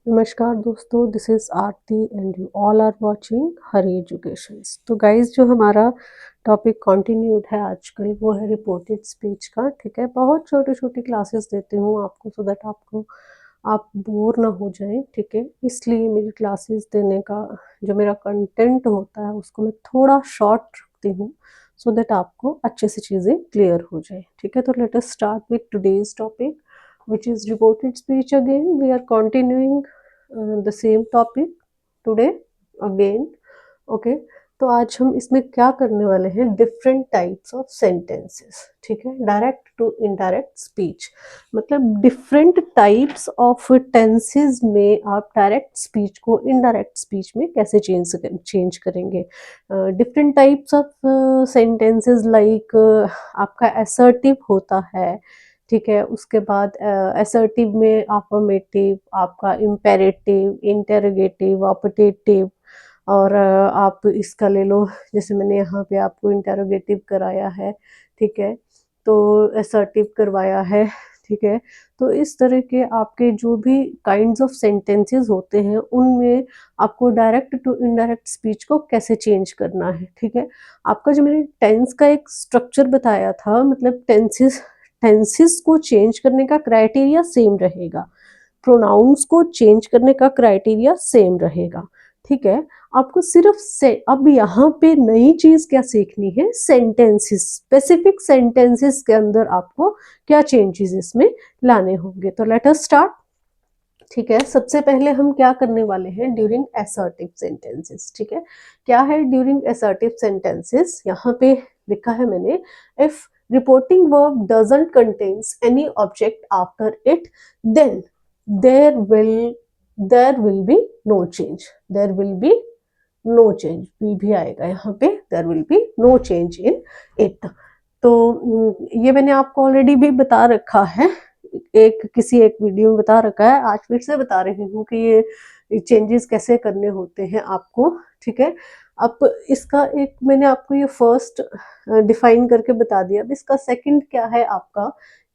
नमस्कार दोस्तों, this is Aarti and you all are watching Hari educations. तो गाइस, जो हमारा टॉपिक कंटिन्यूड है आजकल वो है रिपोर्टेड स्पीच का। ठीक है, बहुत छोटी छोटी क्लासेस देती हूँ आपको सो दैट आप बोर ना हो जाएं। ठीक है, इसलिए मेरी क्लासेस देने का जो मेरा कंटेंट होता है उसको मैं थोड़ा शॉर्ट रखती हूँ सो दैट आपको अच्छे से चीज़ें क्लियर हो जाए। ठीक है, तो let us start with today's topic which is reported speech. Again we are continuing the same topic today again. Okay, तो आज हम इसमें क्या करने वाले हैं, डिफरेंट टाइप्स ऑफ सेंटेंसेस। ठीक है, डायरेक्ट टू इनडायरेक्ट स्पीच, मतलब डिफरेंट टाइप्स ऑफ टेंसेस में आप डायरेक्ट स्पीच को इनडायरेक्ट स्पीच में कैसे चेंज करेंगे। Different types of sentences like आपका असर्टिव होता है। ठीक है, उसके बाद असर्टिव में अफर्मेटिव, आपका इम्पेरेटिव, इंटेरोगेटिव, ऑपटेटिव, और आप इसका ले लो, जैसे मैंने यहाँ पे आपको इंटेरोगेटिव कराया है। ठीक है, तो असर्टिव करवाया है। ठीक है, तो इस तरह के आपके जो भी काइंड्स ऑफ सेंटेंसेस होते हैं उनमें आपको डायरेक्ट टू इनडायरेक्ट स्पीच को कैसे चेंज करना है। ठीक है, आपका जो मैंने टेंस का एक स्ट्रक्चर बताया था, मतलब टेंसेस को चेंज करने का क्राइटेरिया सेम रहेगा, प्रोनाउंस को चेंज करने का क्राइटेरिया सेम रहेगा। ठीक है, आपको सिर्फ से अब यहाँ पे नई चीज क्या सीखनी है, सेंटेंसेस, स्पेसिफिक सेंटेंसेस के अंदर आपको क्या चेंजेस इसमें लाने होंगे। तो लेट अस स्टार्ट। ठीक है, सबसे पहले हम क्या करने वाले हैं, ड्यूरिंग असर्टिव सेंटेंसेस। ठीक है, क्या है ड्यूरिंग असर्टिव सेंटेंसेस, यहाँ पे लिखा है मैंने, if reporting verb doesn't contains any object after it then there will be no change. There will be no change, भी आएगा यहाँ पे, there will be no change in it. तो ये मैंने आपको ऑलरेडी भी बता रखा है, किसी एक वीडियो में बता रखा है, आज फिर से बता रही हूँ कि ये चेंजेस कैसे करने होते हैं आपको। ठीक है, अब इसका एक मैंने आपको ये फर्स्ट डिफाइन करके बता दिया। अब इसका सेकंड क्या है आपका,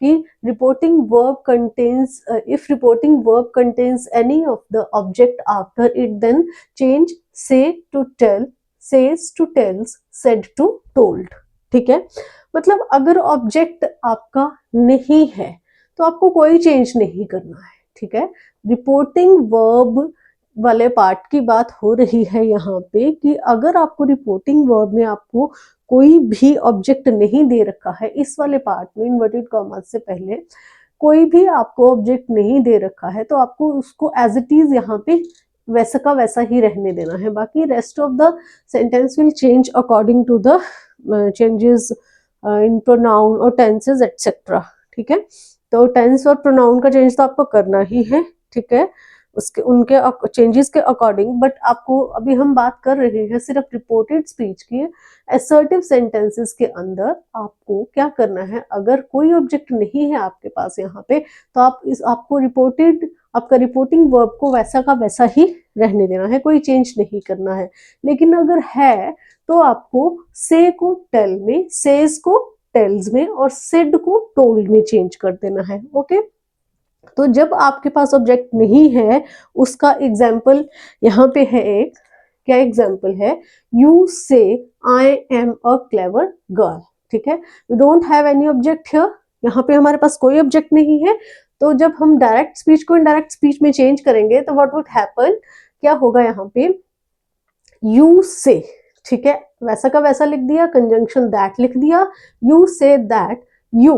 कि reporting verb contains, if reporting verb contains any of the object after it then change say to tell, says to tells, said to told. ठीक है, मतलब अगर ऑब्जेक्ट आपका नहीं है तो आपको कोई चेंज नहीं करना है। ठीक है, रिपोर्टिंग वर्ब वाले पार्ट की बात हो रही है यहाँ पे, कि अगर आपको रिपोर्टिंग वर्ब में आपको कोई भी ऑब्जेक्ट नहीं दे रखा है, इस वाले पार्ट में इन्वर्टेड कॉमा से पहले कोई भी आपको ऑब्जेक्ट नहीं दे रखा है, तो आपको उसको एज इट इज यहाँ पे वैसा का वैसा ही रहने देना है। बाकी rest of the sentence will change according to the changes in pronoun और टेंसेस एटसेट्रा। ठीक है, तो टेंस और प्रोनाउन का चेंज तो आपको करना ही है। ठीक है, उसके उनके चेंजेस के अकॉर्डिंग, बट आपको अभी हम बात कर रहे हैं सिर्फ रिपोर्टेड स्पीच की। असर्टिव सेंटेंसेस के अंदर आपको क्या करना है, अगर कोई ऑब्जेक्ट नहीं है आपके पास यहाँ पे, तो आपको आपका रिपोर्टिंग वर्ब को वैसा का वैसा ही रहने देना है, कोई चेंज नहीं करना है। लेकिन अगर है तो आपको से को टेल में, सेज को टेल्स में, और सेड को टोल्ड में चेंज कर देना है। ओके, तो जब आपके पास ऑब्जेक्ट नहीं है, उसका एग्जाम्पल यहाँ पे है एक, क्या एग्जाम्पल है, यू से I am a clever girl. ठीक है, you don't have any object here, यहाँ पे हमारे पास कोई ऑब्जेक्ट नहीं है। तो जब हम डायरेक्ट स्पीच को इनडायरेक्ट स्पीच में चेंज करेंगे तो व्हाट वुड हैपन, क्या होगा यहाँ पे, यू से, ठीक है, वैसा का वैसा लिख दिया, कंजंक्शन दैट लिख दिया, यू से दैट यू।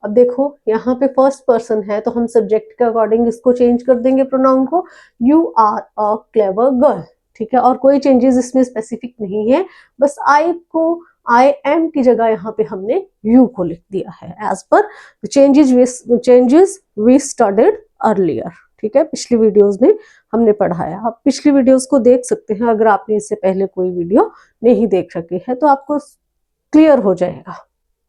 अब देखो यहाँ पे फर्स्ट पर्सन है तो हम सब्जेक्ट के अकॉर्डिंग इसको चेंज कर देंगे प्रोनाउन को, you are a clever girl. ठीक है, और कोई चेंजेस इसमें स्पेसिफिक नहीं है, बस आई को आई एम की जगह यहाँ पे हमने यू को लिख दिया है as per changes we studied earlier. ठीक है, पिछली वीडियोस में हमने पढ़ाया, आप पिछली वीडियोस को देख सकते हैं अगर आपने इससे पहले कोई वीडियो नहीं देख रखी है, तो आपको क्लियर हो जाएगा।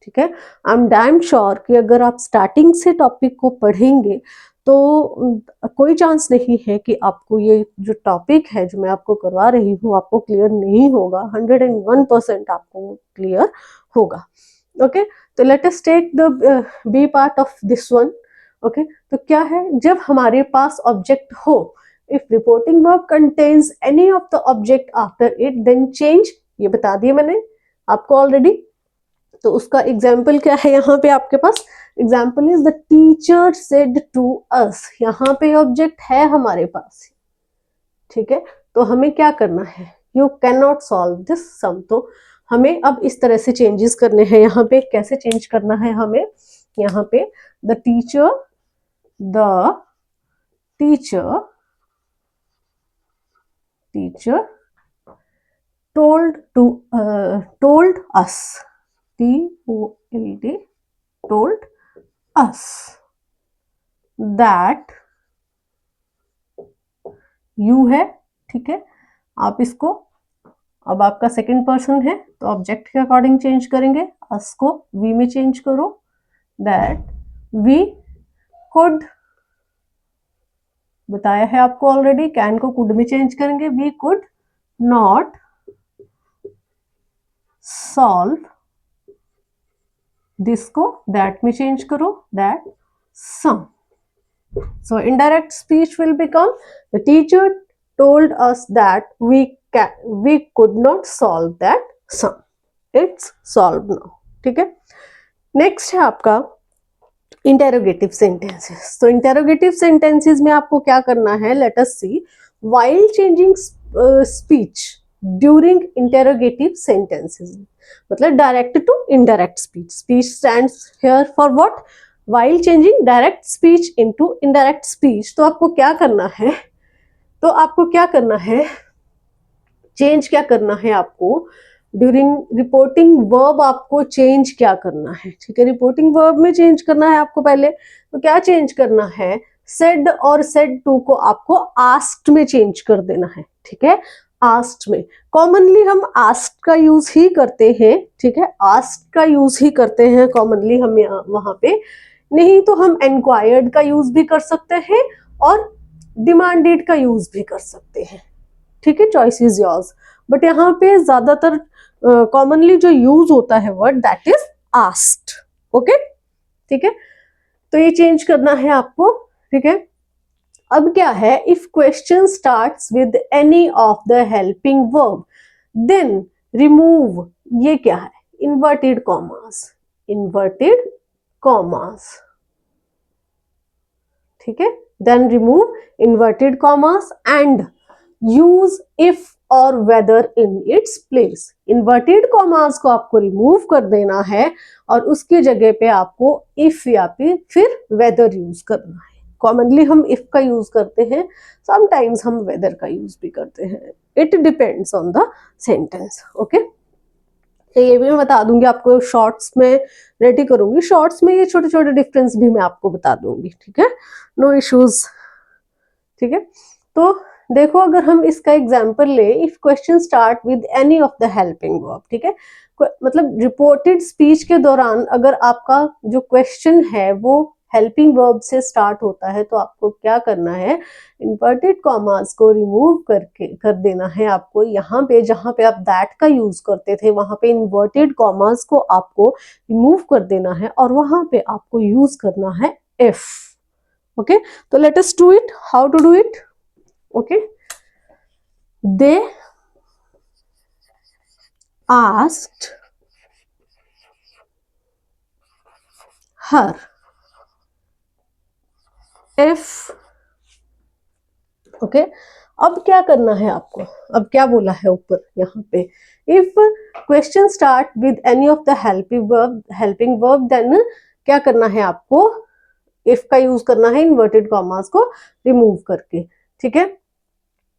ठीक है, आई एम डैम श्योर कि अगर आप स्टार्टिंग से टॉपिक को पढ़ेंगे तो कोई चांस नहीं है कि आपको ये जो टॉपिक है जो मैं आपको करवा रही हूँ आपको क्लियर नहीं होगा, 101% आपको क्लियर होगा। ओके, तो let us take the B part of this one. Okay, तो क्या है, जब हमारे पास ऑब्जेक्ट हो, if reporting verb contains any of the object after it then change, ये बता दिया मैंने आपको ऑलरेडी। तो उसका एग्जाम्पल क्या है यहाँ पे आपके पास, example is the teacher said to us, यहाँ पे ऑब्जेक्ट है हमारे पास, ठीक है। तो हमें क्या करना है, you can not solve this sum, तो हमें अब इस तरह से चेंजेस करने हैं यहाँ पे। कैसे चेंज करना है हमें, यहाँ पे the teacher told us, TOLD, told us that you है, ठीक है। आप इसको, अब आपका सेकंड पर्सन है तो ऑब्जेक्ट के अकॉर्डिंग चेंज करेंगे, अस को वी में चेंज करो, दैट वी कुड, बताया है आपको ऑलरेडी, कैन को कुड में चेंज करेंगे, we could not solve, this को दैट में चेंज करो, that some. So indirect speech will become the teacher told us that we could not solve that sum. It's solved now. ठीक है। Next है आपका interrogative sentences. तो interrogative sentences में आपको क्या करना है, let us see, while changing speech during interrogative sentences, मतलब direct to indirect speech. Speech stands here for what, while changing direct speech into indirect speech. तो आपको क्या करना है, चेंज क्या करना है आपको, ड्यूरिंग रिपोर्टिंग वर्ब आपको चेंज क्या करना है, ठीक है। रिपोर्टिंग वर्ब में चेंज करना है आपको पहले, तो क्या चेंज करना है, सेड और सेड टू को आपको आस्क्ड में चेंज कर देना है, ठीक है। आस्क्ड में कॉमनली हम आस्क्ड का यूज ही करते हैं, ठीक है, आस्क्ड का यूज ही करते हैं कॉमनली हम वहां पे, नहीं तो हम एनक्वायर्ड का यूज भी कर सकते हैं और डिमांडेड का यूज भी कर सकते हैं, ठीक है, चॉइस इज योर्स। बट यहाँ पे ज्यादातर कॉमनली जो यूज होता है word that is asked, okay, ठीक है। तो ये चेंज करना है आपको, ठीक है। अब क्या है, if question starts with any of the helping verb then remove, ये क्या है, इन्वर्टेड कॉमास, ठीक है, then remove inverted commas and use if और whether in its place. Inverted commas को आपको रिमूव कर देना है और उसकी जगह पे आपको इफ या फिर वेदर यूज करना है। कॉमनली हम इफ का यूज करते हैं, समटाइम्स हम वेदर का यूज भी करते हैं, it depends on the sentence, okay. तो ये भी मैं बता दूंगी आपको, शॉर्ट्स में रेडी करूंगी, शॉर्ट्स में ये छोटे छोटे डिफरेंस भी मैं आपको बता दूंगी, ठीक है, नो इश्यूज, ठीक है। तो देखो अगर हम इसका एग्जाम्पल ले, if question start with any of the helping verb, ठीक है, मतलब रिपोर्टेड स्पीच के दौरान अगर आपका जो क्वेश्चन है वो हेल्पिंग वर्ब से स्टार्ट होता है, तो आपको क्या करना है, इन्वर्टेड कॉमास को रिमूव कर देना है आपको। यहाँ पे जहां पे आप दैट का यूज करते थे वहां पे इन्वर्टेड कॉमास को आपको रिमूव कर देना है और वहां पे आपको यूज करना है इफ, ओके। तो let us do it, how to do it, okay, they asked her if, okay, अब क्या करना है आपको, अब क्या बोला है ऊपर यहाँ पे, if question start with any of the helping verb then क्या करना है आपको, इफ का यूज करना है इन्वर्टेड कॉमास को रिमूव करके, ठीक है।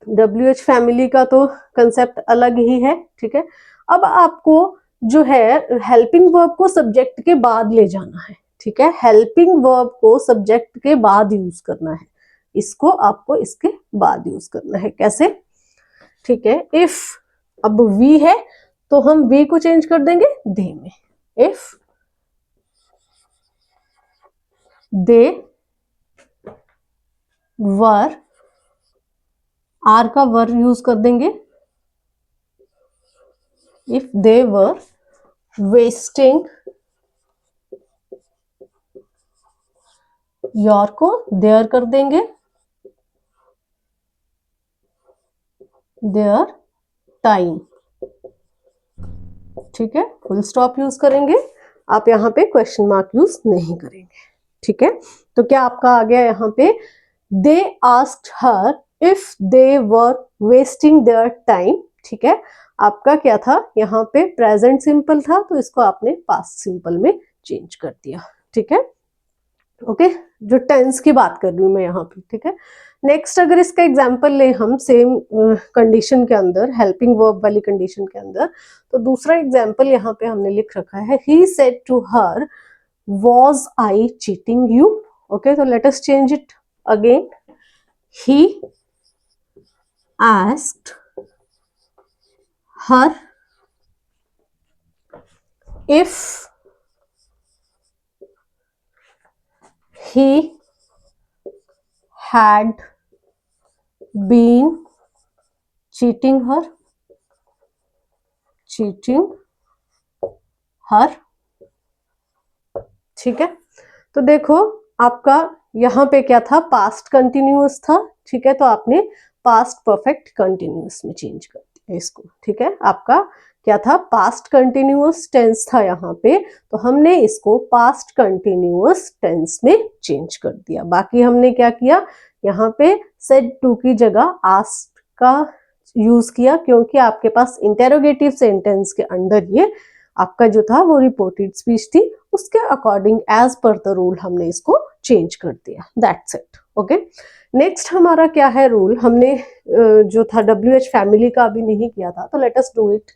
WH फैमिली का तो कंसेप्ट अलग ही है, ठीक है। अब आपको जो है हेल्पिंग वर्ब को सब्जेक्ट के बाद ले जाना है, ठीक है, हेल्पिंग वर्ब को सब्जेक्ट के बाद यूज करना है, इसको आपको इसके बाद यूज करना है, कैसे, ठीक है। इफ अब वी है तो हम वी को चेंज कर देंगे दे में, इफ दे वर, आर का वर यूज कर देंगे, if they were wasting, your को देयर कर देंगे, देयर टाइम, ठीक है, फुल स्टॉप यूज करेंगे, आप यहाँ पे क्वेश्चन मार्क यूज नहीं करेंगे, ठीक है। तो क्या आपका आ गया यहाँ पे, they asked her if they were wasting their time, ठीक है। आपका क्या था यहाँ पे, प्रेजेंट सिंपल था तो इसको आपने पास्ट सिंपल में चेंज कर दिया, ठीक है। ओके, जो टेंस की बात कर रही हूं मैं यहाँ पे, ठीक है। नेक्स्ट अगर इसका एग्जांपल लें हम सेम कंडीशन के अंदर, हेल्पिंग वर्ब वाली कंडीशन के अंदर, तो दूसरा एग्जांपल यहाँ पे हमने लिख रखा है, he said to her was I cheating you. Okay, तो let us change it again, he asked her if he had been cheating her, ठीक है। तो देखो आपका यहाँ पे क्या था, पास्ट कंटिन्यूअस था, ठीक है, तो आपने पास्ट परफेक्ट कंटिन्यूअस में चेंज कर दिया इसको, ठीक है। आपका क्या था, पास्ट कंटिन्यूअस टेंस था यहाँ पे, तो हमने इसको पास्ट कंटिन्यूअस टेंस में चेंज कर दिया। बाकी हमने क्या किया, यहाँ पे सेड टू की जगह आस्क्ड का यूज किया, क्योंकि आपके पास इंटेरोगेटिव सेंटेंस के अंदर ये आपका जो था वो रिपोर्टेड स्पीच थी, उसके according as per the rule हमने इसको चेंज कर दिया, दैट्स इट। ओके, नेक्स्ट हमारा क्या है रूल, हमने जो था WH फैमिली का अभी नहीं किया था, तो let us do it.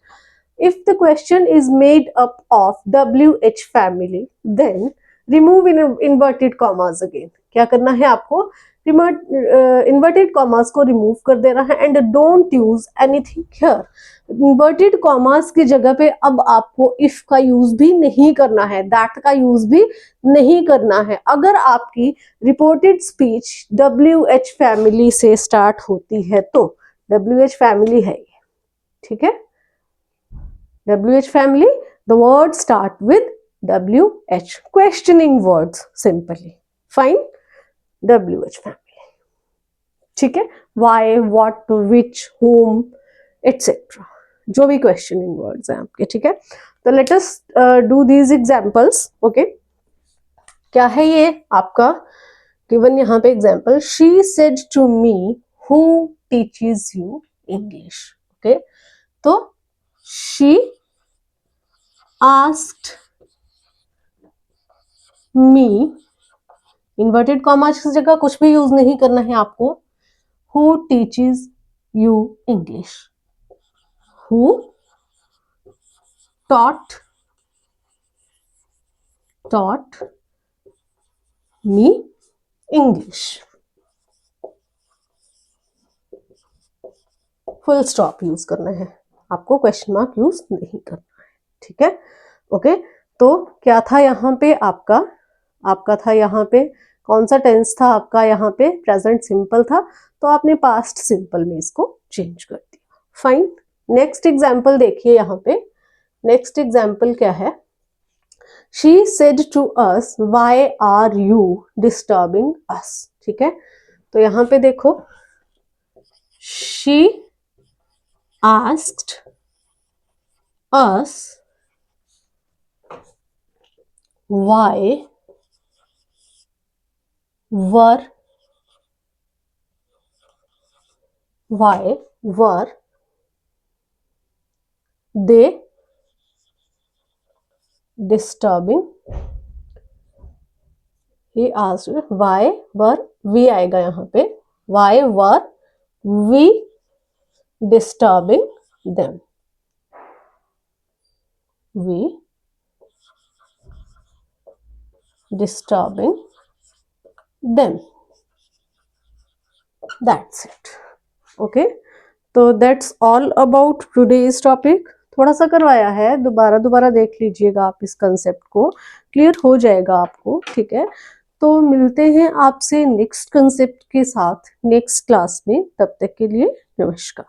If the question is made up of WH family then remove inverted commas again. क्या करना है आपको, इन्वर्टेड कॉमास को रिमूव कर देना है, and don't use anything here. Inverted commas की जगह पे अब आपको इफ का यूज भी नहीं करना है, दैट का यूज भी नहीं करना है। अगर आपकी रिपोर्टेड स्पीच WH फैमिली से स्टार्ट होती है तो WH फैमिली है ये, ठीक है, WH family, the word start with WH, questioning words simply, fine, WH family, ठीक है। Why, what, which, whom etcetera, जो भी क्वेश्चनिंग वर्ड्स हैं आपके, ठीक है। तो let us do these examples. Okay, क्या है ये आपका गिवन यहाँ पे example, she said to me who teaches you English. Okay, तो she asked me, inverted commas की जगह कुछ भी यूज नहीं करना है आपको, who teaches you English, who taught me English, full stop use करना है आपको, क्वेश्चन मार्क यूज नहीं करना है, ठीक है। ओके, तो क्या था यहाँ पे आपका था यहाँ पे कौन सा टेंस था आपका, यहाँ पे प्रेजेंट सिंपल था, तो आपने पास्ट सिंपल में इसको चेंज कर दिया, फाइन। नेक्स्ट एग्जाम्पल देखिए यहाँ पे, नेक्स्ट एग्जाम्पल क्या है, She said to us, why are you disturbing us, ठीक है। तो यहाँ पे देखो, she asked us why were they disturbing, he asked why were, we आएगा यहाँ पे, why were we disturbing them, we disturbing them, that's it। okay, तो that's all about today's topic. थोड़ा सा करवाया है, दोबारा देख लीजिएगा आप, इस कंसेप्ट को क्लियर हो जाएगा आपको, ठीक है। तो मिलते हैं आपसे नेक्स्ट कंसेप्ट के साथ नेक्स्ट क्लास में, तब तक के लिए नमस्कार।